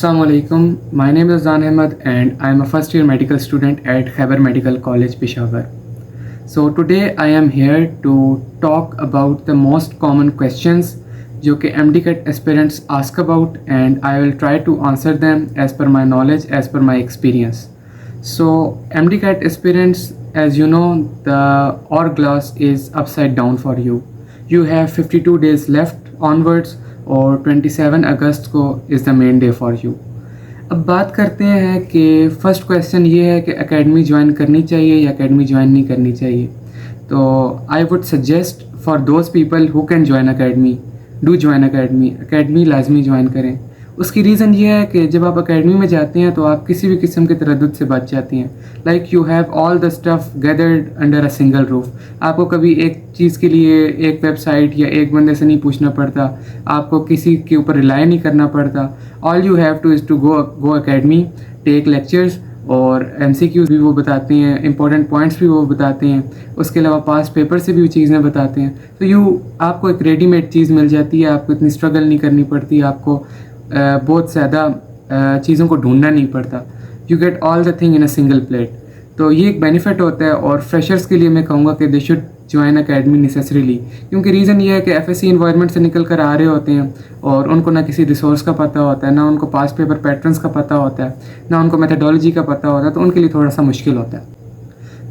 Assalamualaikum. My name is Zan Ahmed and I am a first year medical student at Khyber Medical College, Peshawar. So today I am here to talk about the most common questions जो कि MD-CAT aspirants ask about, and I will try to answer them as per my knowledge, as per my experience. So MD-CAT aspirants, as you know, the hourglass is upside down for you. You have 52 days left onwards और 27 अगस्त को is the main day for you. अब बात करते हैं कि first question ये है कि एकेडमी ज्वाइन करनी चाहिए या एकेडमी ज्वाइन नहीं करनी चाहिए. तो I would suggest for those people who can join academy, do join academy लाजमी ज्वाइन करें. उसकी रीज़न ये है कि जब आप एकेडमी में जाते हैं तो आप किसी भी किस्म के तरद्दुद से बच जाती हैं. Like you have all the stuff gathered under a single roof. आपको कभी एक चीज़ के लिए एक वेबसाइट या एक बंदे से नहीं पूछना पड़ता, आपको किसी के ऊपर रिलाई नहीं करना पड़ता. All you have to is to go academy, take lectures, और MCQs भी वो बताते हैं, इंपॉर्टेंट पॉइंट्स भी वो बताते हैं. उसके अलावा पास पेपर से भी वो चीज़ें बताते हैं. तो आपको एक रेडीमेड चीज़ मिल जाती है, आपको इतनी स्ट्रगल नहीं करनी पड़ती, आपको बहुत ज़्यादा चीज़ों को ढूंढना नहीं पड़ता. You get all the thing in a single plate. तो ये एक बेनिफिट होता है. और फ्रेशर्स के लिए मैं कहूँगा कि they should join academy necessarily, क्योंकि रीज़न ये है कि FSC इन्वायरमेंट से निकल कर आ रहे होते हैं और उनको ना किसी रिसोर्स का पता होता है, ना उनको पास पेपर पैटर्न्स का पता होता है, ना उनको मेथडोलॉजी का पता होता है. तो उनके लिए थोड़ा सा मुश्किल होता है.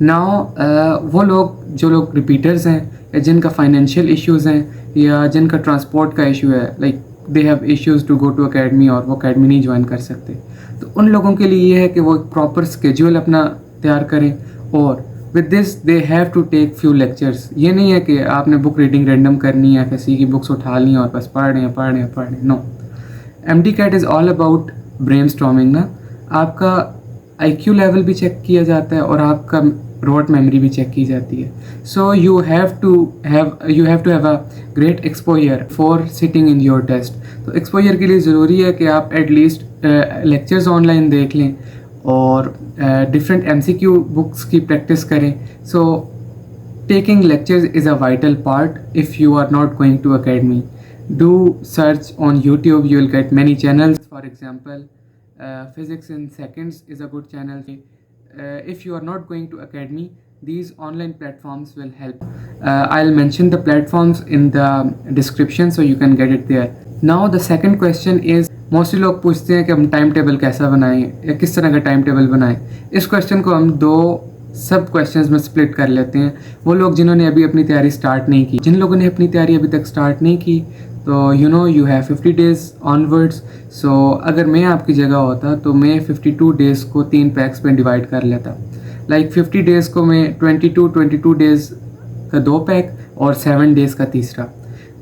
नाउ वो लोग जो लोग रिपीटर्स हैं या जिनका फाइनेंशियल इश्यूज़ हैं या जिनका ट्रांसपोर्ट का इशू है, like they have issues to go to academy और वो एकेडमी नहीं ज्वाइन कर सकते, तो उन लोगों के लिए ये है कि वो एक प्रॉपर स्केड्यूल अपना तैयार करें. और with this they have to take few lectures. ये नहीं है कि आपने बुक रीडिंग रैंडम करनी है, FSC की बुक्स उठा ली और बस पढ़ रहे हैं. No, MD-CAT is all about brainstorming ना. आपका IQ लेवल भी चेक किया जाता है और आपका रोड मेमोरी भी चेक की जाती है. So you have to have a great exposure for sitting in your test. तो एक्सपोजर के लिए ज़रूरी है कि आप एटलीस्ट लेक्चर्स ऑनलाइन देख लें और डिफरेंट MCQ बुक्स की प्रैक्टिस करें. So taking lectures is a vital part if you are not going to academy. Do search on YouTube, you will get many channels. For example, Physics in Seconds is a good channel. If you are not going to academy, these online platforms will help. I'll mention the platforms in the description so you can get it there. Now the second question is, mostly लोग पूछते हैं कि हम time table कैसा बनाएं या किस तरह का टाइम टेबल बनाएं. इस क्वेश्चन को हम दो सब क्वेश्चंस में स्प्लिट कर लेते हैं. वो लोग जिन्होंने अभी अपनी तैयारी स्टार्ट नहीं की, जिन लोगों ने अपनी तैयारी अभी तक स्टार्ट नहीं की, तो यू हैव 50 डेज़ ऑनवर्ड्स. सो अगर मैं आपकी जगह होता तो मैं 52 डेज़ को 3 पैक्स में डिवाइड कर लेता. लाइक 50 डेज़ को मैं 22 डेज़ का 2 पैक और 7 डेज़ का तीसरा,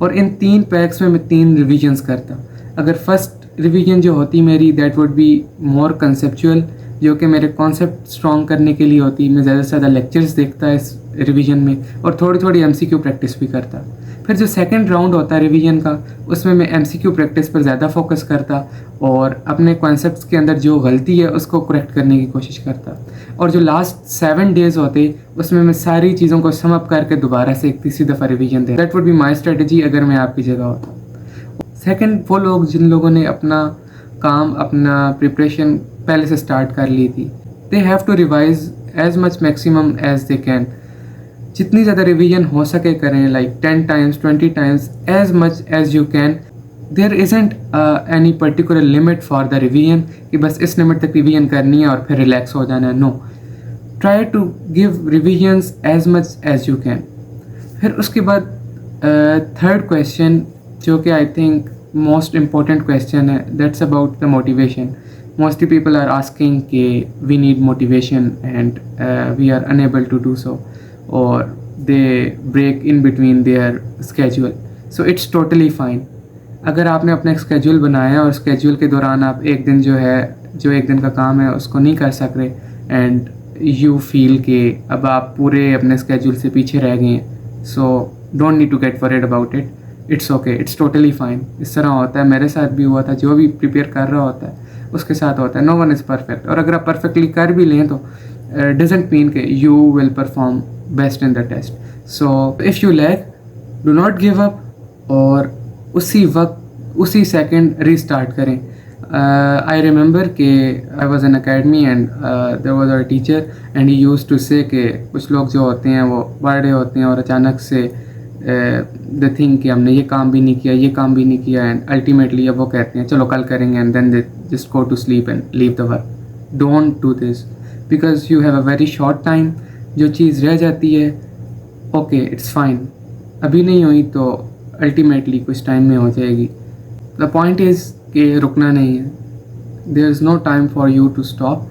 और इन 3 पैक्स में मैं 3 रिविजन्स करता. अगर फर्स्ट रिवीजन जो होती मेरी, that would be more conceptual, जो कि मेरे कॉन्सेप्ट स्ट्रॉन्ग करने के लिए होती. मैं ज़्यादा से ज़्यादा लेक्चर्स देखता इस रिवीजन में और थोड़ी थोड़ी MCQ प्रैक्टिस भी करता. फिर जो सेकंड राउंड होता है रिवीजन का, उसमें मैं MCQ प्रैक्टिस पर ज़्यादा फोकस करता और अपने कॉन्सेप्ट्स के अंदर जो गलती है उसको करेक्ट करने की कोशिश करता. और जो लास्ट 7 डेज़ होते उसमें मैं सारी चीज़ों को सम अप करके दोबारा से एक तीसरी दफ़ा revision they. That would be my strategy अगर मैं आपकी जगह होता. सेकंड, वो लोग जिन लोगों ने अपना काम, अपना प्रिपरेशन पहले से स्टार्ट कर ली थी, they have to revise as much maximum as they can. जितनी ज़्यादा रिवीजन हो सके करें, like 10 times 20 times, as much as you can. There isn't any particular limit for the revision कि बस इस लिमिट तक रिवीजन करनी है और फिर रिलैक्स हो जाना है. No, try to give revisions as much as you can. फिर उसके बाद थर्ड क्वेश्चन, जो कि I think most important question है, that's about the motivation. Mostly people are asking कि we need motivation and we are unable to do so, और they break in between their schedule. So it's totally fine. अगर आपने अपना एक schedule बनाया और schedule के दौरान आप एक दिन जो एक दिन का काम है उसको नहीं कर सक रहे, एंड यू फील कि अब आप पूरे अपने स्केड्यूल से पीछे रह गए हैं, so don't need to get worried about it. It's okay, it's totally fine. इस तरह होता है, मेरे साथ भी हुआ था. जो भी प्रिपेयर कर रहा होता है उसके साथ होता है. No one is perfect. और अगर आप परफेक्टली कर भी लें तो डजेंट मीन कि you will perform best in the test. So if you lack, do not give up और उसी वक्त उसी सेकंड रीस्टार्ट करें. I remember कि I was in academy and there was a teacher and he used to say कि कुछ लोग जो होते हैं वो बढ़ रहे होते हैं और अचानक से they think कि हमने ये काम भी नहीं किया, ये काम भी नहीं किया, and ultimately अब वो कहते हैं चलो कल करेंगे and then they just go to sleep and leave the work. Don't do this because you have a very short time. जो चीज़ रह जाती है okay it's fine, अभी नहीं हुई तो ultimately कुछ टाइम में हो जाएगी. The point is कि रुकना नहीं है. There is no time for you to stop.